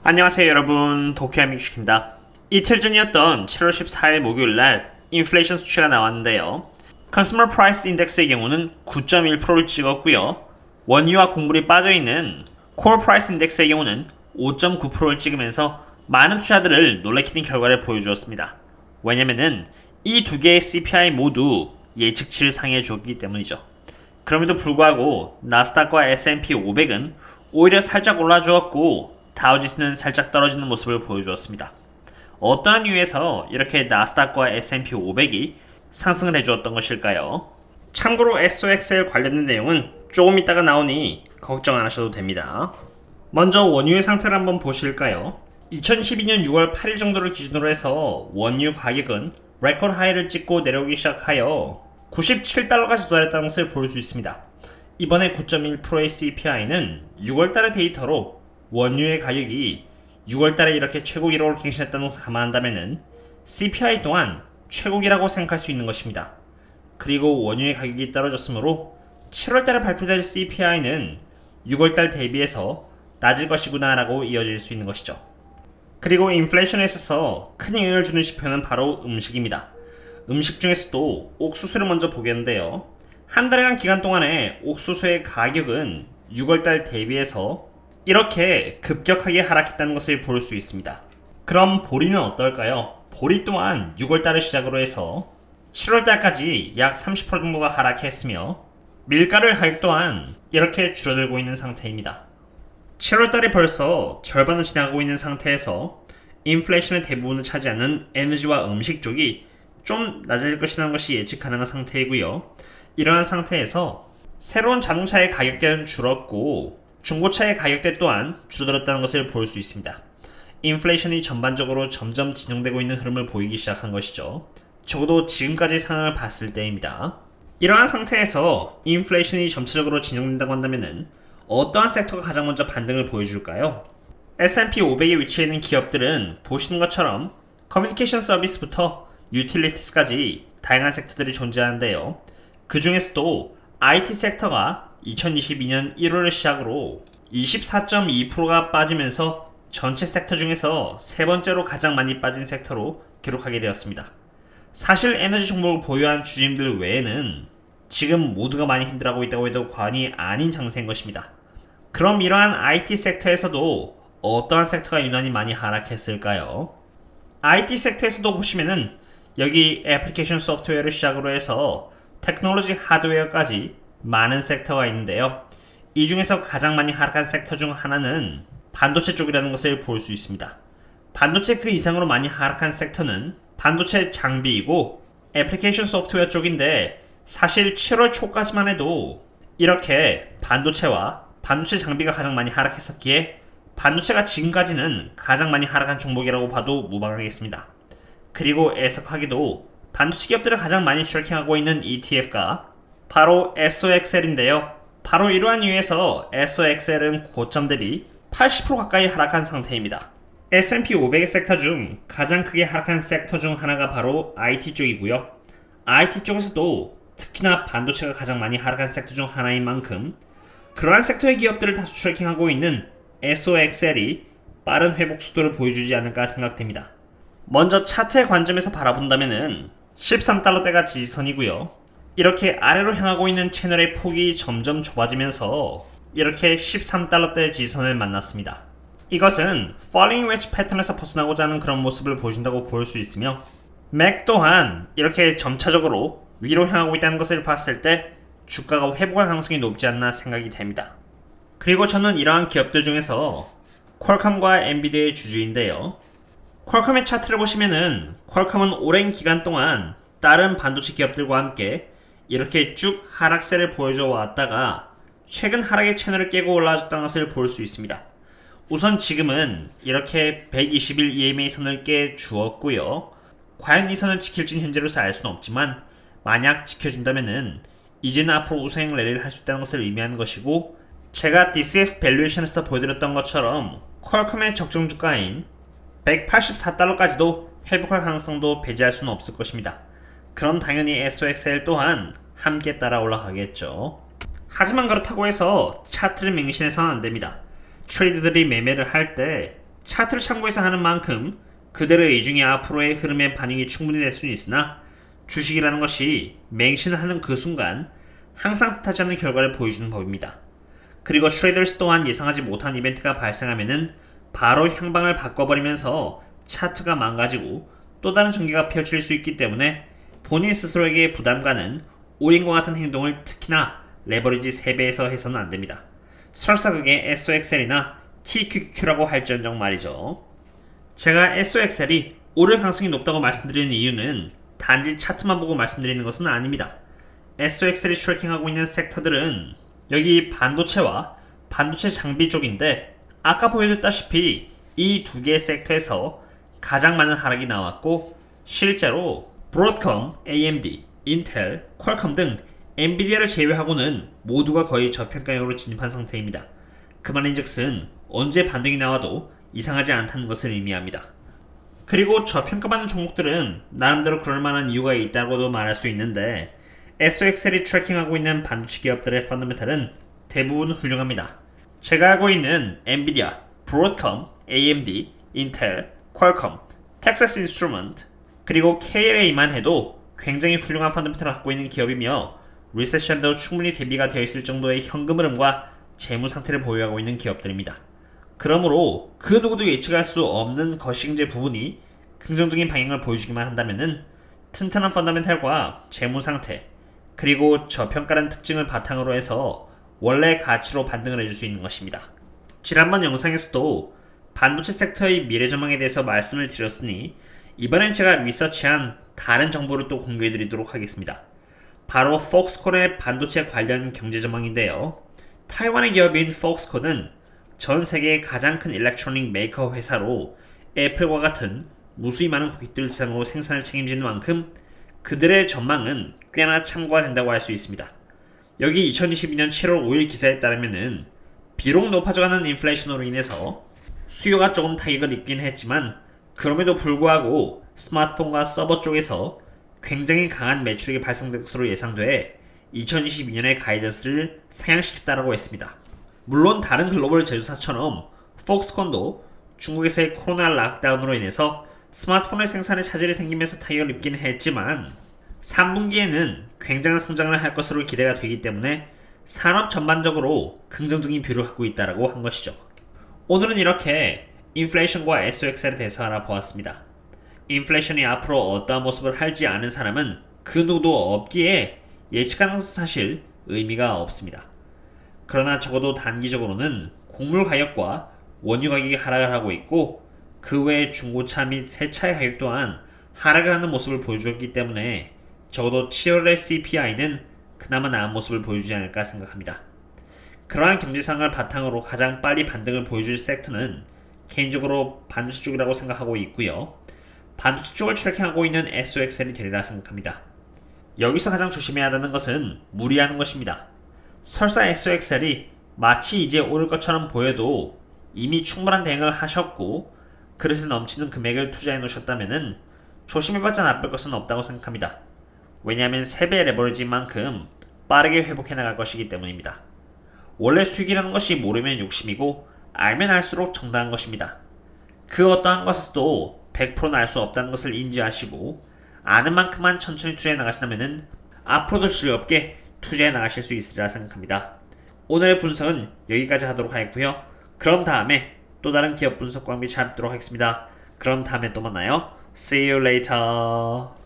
안녕하세요 여러분, 도쿄하미주식입니다. 이틀 전이었던 7월 14일 목요일날 인플레이션 수치가 나왔는데요. 컨슈머 프라이스 인덱스의 경우는 9.1%를 찍었고요. 원유와 곡물이 빠져있는 콜 프라이스 인덱스의 경우는 5.9%를 찍으면서 많은 투자들을 놀래키는 결과를 보여주었습니다. 왜냐면은 이 두 개의 CPI 모두 예측치를 상회해 주었기 때문이죠. 그럼에도 불구하고 나스닥과 S&P 500은 오히려 살짝 올라주었고 다우지수는 살짝 떨어지는 모습을 보여주었습니다. 어떠한 이유에서 이렇게 나스닥과 S&P 500이 상승을 해주었던 것일까요? 참고로 SOXL 관련된 내용은 조금 이따가 나오니 걱정 안 하셔도 됩니다. 먼저 원유의 상태를 한번 보실까요? 2012년 6월 8일 정도를 기준으로 해서 원유 가격은 레코드 하이를 찍고 내려오기 시작하여 97달러까지 도달했다는 것을 볼 수 있습니다. 이번에 9.1%의 CPI는 6월달의 데이터로 원유의 가격이 6월달에 이렇게 최고 기록을 갱신했다는 것을 감안한다면 CPI 또한 최고기라고 생각할 수 있는 것입니다. 그리고 원유의 가격이 떨어졌으므로 7월달에 발표될 CPI는 6월달 대비해서 낮을 것이구나 라고 이어질 수 있는 것이죠. 그리고 인플레이션에 있어서 큰 영향을 주는 지표는 바로 음식입니다. 음식 중에서도 옥수수를 먼저 보겠는데요. 한 달이라는 기간 동안에 옥수수의 가격은 6월달 대비해서 이렇게 급격하게 하락했다는 것을 볼 수 있습니다. 그럼 보리는 어떨까요? 보리 또한 6월달을 시작으로 해서 7월달까지 약 30% 정도가 하락했으며 밀가루의 가격 또한 이렇게 줄어들고 있는 상태입니다. 7월달이 벌써 절반을 지나가고 있는 상태에서 인플레이션의 대부분을 차지하는 에너지와 음식 쪽이 좀 낮아질 것이라는 것이 예측 가능한 상태이고요. 이러한 상태에서 새로운 자동차의 가격대는 줄었고 중고차의 가격대 또한 줄어들었다는 것을 볼 수 있습니다. 인플레이션이 전반적으로 점점 진정되고 있는 흐름을 보이기 시작한 것이죠. 적어도 지금까지 상황을 봤을 때입니다. 이러한 상태에서 인플레이션이 점차적으로 진정된다고 한다면 어떠한 섹터가 가장 먼저 반등을 보여줄까요? S&P 500에 위치해 있는 기업들은 보시는 것처럼 커뮤니케이션 서비스부터 유틸리티스까지 다양한 섹터들이 존재하는데요. 그 중에서도 IT 섹터가 2022년 1월을 시작으로 24.2%가 빠지면서 전체 섹터 중에서 세 번째로 가장 많이 빠진 섹터로 기록하게 되었습니다. 사실 에너지 종목을 보유한 주주님들 외에는 지금 모두가 많이 힘들어하고 있다고 해도 과언이 아닌 장세인 것입니다. 그럼 이러한 IT 섹터에서도 어떠한 섹터가 유난히 많이 하락했을까요? IT 섹터에서도 보시면은 여기 애플리케이션 소프트웨어를 시작으로 해서 테크놀로지 하드웨어까지 많은 섹터가 있는데요. 이 중에서 가장 많이 하락한 섹터 중 하나는 반도체 쪽이라는 것을 볼 수 있습니다. 반도체 그 이상으로 많이 하락한 섹터는 반도체 장비이고 애플리케이션 소프트웨어 쪽인데 사실 7월 초까지만 해도 이렇게 반도체와 반도체 장비가 가장 많이 하락했었기에 반도체가 지금까지는 가장 많이 하락한 종목이라고 봐도 무방하겠습니다. 그리고 애석하게도 반도체 기업들을 가장 많이 트래킹하고 있는 ETF가 바로 SOXL인데요. 바로 이러한 이유에서 SOXL은 고점 대비 80% 가까이 하락한 상태입니다. S&P 500의 섹터 중 가장 크게 하락한 섹터 중 하나가 바로 IT 쪽이고요. IT 쪽에서도 특히나 반도체가 가장 많이 하락한 섹터 중 하나인 만큼 그러한 섹터의 기업들을 다수 트래킹하고 있는 SOXL이 빠른 회복 속도를 보여주지 않을까 생각됩니다. 먼저 차트의 관점에서 바라본다면 13달러대가 지지선이고요. 이렇게 아래로 향하고 있는 채널의 폭이 점점 좁아지면서 이렇게 13달러대 지지선을 만났습니다. 이것은 Falling Wedge 패턴에서 벗어나고자 하는 그런 모습을 보여준다고 볼 수 있으며 맥 또한 이렇게 점차적으로 위로 향하고 있다는 것을 봤을 때 주가가 회복할 가능성이 높지 않나 생각이 됩니다. 그리고 저는 이러한 기업들 중에서 퀄컴과 엔비디아의 주주인데요. 퀄컴의 차트를 보시면은 퀄컴은 오랜 기간 동안 다른 반도체 기업들과 함께 이렇게 쭉 하락세를 보여줘 왔다가 최근 하락의 채널을 깨고 올라왔다는 것을 볼 수 있습니다. 우선 지금은 이렇게 120일 EMA 선을 깨 주었고요. 과연 이 선을 지킬지는 현재로서 알 수는 없지만 만약 지켜준다면은 이제는 앞으로 우상향 랠리를 할 수 있다는 것을 의미하는 것이고 제가 DCF 밸류에이션에서 보여드렸던 것처럼 퀄컴의 적정 주가인 184달러까지도 회복할 가능성도 배제할 수는 없을 것입니다. 그럼 당연히 SOXL 또한 함께 따라 올라가겠죠. 하지만 그렇다고 해서 차트를 맹신해서는 안됩니다. 트레이더들이 매매를 할 때 차트를 참고해서 하는 만큼 그들의 이중이 앞으로의 흐름에 반영이 충분히 될 수는 있으나 주식이라는 것이 맹신하는 그 순간 항상 뜻하지 않는 결과를 보여주는 법입니다. 그리고 트레이더스 또한 예상하지 못한 이벤트가 발생하면은 바로 향방을 바꿔버리면서 차트가 망가지고 또 다른 전개가 펼칠 수 있기 때문에 본인 스스로에게 부담가는 올인과 같은 행동을 특히나 레버리지 3배에서 해서는 안됩니다. 설사 그게 SOXL이나 TQQQ라고 할지언정 말이죠. 제가 SOXL이 오를 가능성이 높다고 말씀드리는 이유는 단지 차트만 보고 말씀드리는 것은 아닙니다. SOXL이 트래킹하고 있는 섹터들은 여기 반도체와 반도체 장비 쪽인데 아까 보여드렸다시피 이 두 개의 섹터에서 가장 많은 하락이 나왔고 실제로 브로드컴, AMD, 인텔, 퀄컴 등 엔비디아를 제외하고는 모두가 거의 저평가형으로 진입한 상태입니다. 그 말인즉슨 언제 반등이 나와도 이상하지 않다는 것을 의미합니다. 그리고 저평가받는 종목들은 나름대로 그럴만한 이유가 있다고도 말할 수 있는데 SOXL이 트래킹하고 있는 반도체 기업들의 펀더멘탈은 대부분 훌륭합니다. 제가 알고 있는 엔비디아, 브로드컴, AMD, 인텔, 퀄컴, 텍사스 인스트루먼트 그리고 KLA만 해도 굉장히 훌륭한 펀더멘탈을 갖고 있는 기업이며 리세션도 충분히 대비가 되어 있을 정도의 현금 흐름과 재무 상태를 보유하고 있는 기업들입니다. 그러므로 그 누구도 예측할 수 없는 거시경제 부분이 긍정적인 방향을 보여주기만 한다면은 튼튼한 펀더멘탈과 재무 상태 그리고 저평가라는 특징을 바탕으로 해서 원래 가치로 반등을 해줄 수 있는 것입니다. 지난번 영상에서도 반도체 섹터의 미래 전망에 대해서 말씀을 드렸으니 이번엔 제가 리서치한 다른 정보를 또 공개해드리도록 하겠습니다. 바로 폭스콘의 반도체 관련 경제 전망인데요. 타이완의 기업인 폭스콘은 전 세계의 가장 큰 일렉트로닉 메이커 회사로 애플과 같은 무수히 많은 고객들 대상으로 생산을 책임지는 만큼 그들의 전망은 꽤나 참고가 된다고 할 수 있습니다. 여기 2022년 7월 5일 기사에 따르면은 비록 높아져가는 인플레이션으로 인해서 수요가 조금 타격을 입긴 했지만 그럼에도 불구하고 스마트폰과 서버 쪽에서 굉장히 강한 매출액이 발생될 것으로 예상돼 2022년의 가이던스를 상향시켰다고 했습니다. 물론 다른 글로벌 제조사처럼 폭스콘도 중국에서의 코로나 락다운으로 인해서 스마트폰의 생산에 차질이 생기면서 타격을 입긴 했지만 3분기에는 굉장한 성장을 할 것으로 기대가 되기 때문에 산업 전반적으로 긍정적인 뷰를 갖고 있다고 한 것이죠. 오늘은 이렇게 인플레이션과 SOXL에 대해서 알아보았습니다. 인플레이션이 앞으로 어떠한 모습을 할지 아는 사람은 그 누구도 없기에 예측하는 것은 사실 의미가 없습니다. 그러나 적어도 단기적으로는 곡물 가격과 원유 가격이 하락을 하고 있고 그 외에 중고차 및 새차의 가격 또한 하락을 하는 모습을 보여주었기 때문에 적어도 7월의 CPI는 그나마 나은 모습을 보여주지 않을까 생각합니다. 그러한 경제상을 바탕으로 가장 빨리 반등을 보여줄 섹터는 개인적으로 반도체 쪽이라고 생각하고 있고요. 반도체 쪽을 트래킹하고 있는 SOXL이 되리라 생각합니다. 여기서 가장 조심해야 하는 것은 무리하는 것입니다. 설사 SOXL이 마치 이제 오를 것처럼 보여도 이미 충분한 대응을 하셨고 그릇에 넘치는 금액을 투자해 놓으셨다면 조심해봤자 나쁠 것은 없다고 생각합니다. 왜냐하면 3배 레버리지인 만큼 빠르게 회복해 나갈 것이기 때문입니다. 원래 수익이라는 것이 모르면 욕심이고 알면 알수록 정당한 것입니다. 그 어떠한 것에서도 100%는 알 수 없다는 것을 인지하시고 아는 만큼만 천천히 투자해 나가신다면 앞으로도 즐겁게 투자해 나가실 수 있으리라 생각합니다. 오늘의 분석은 여기까지 하도록 하겠고요. 그럼 다음에 또 다른 기업 분석과 함께 찾도록 하겠습니다. 그럼 다음에 또 만나요. See you later.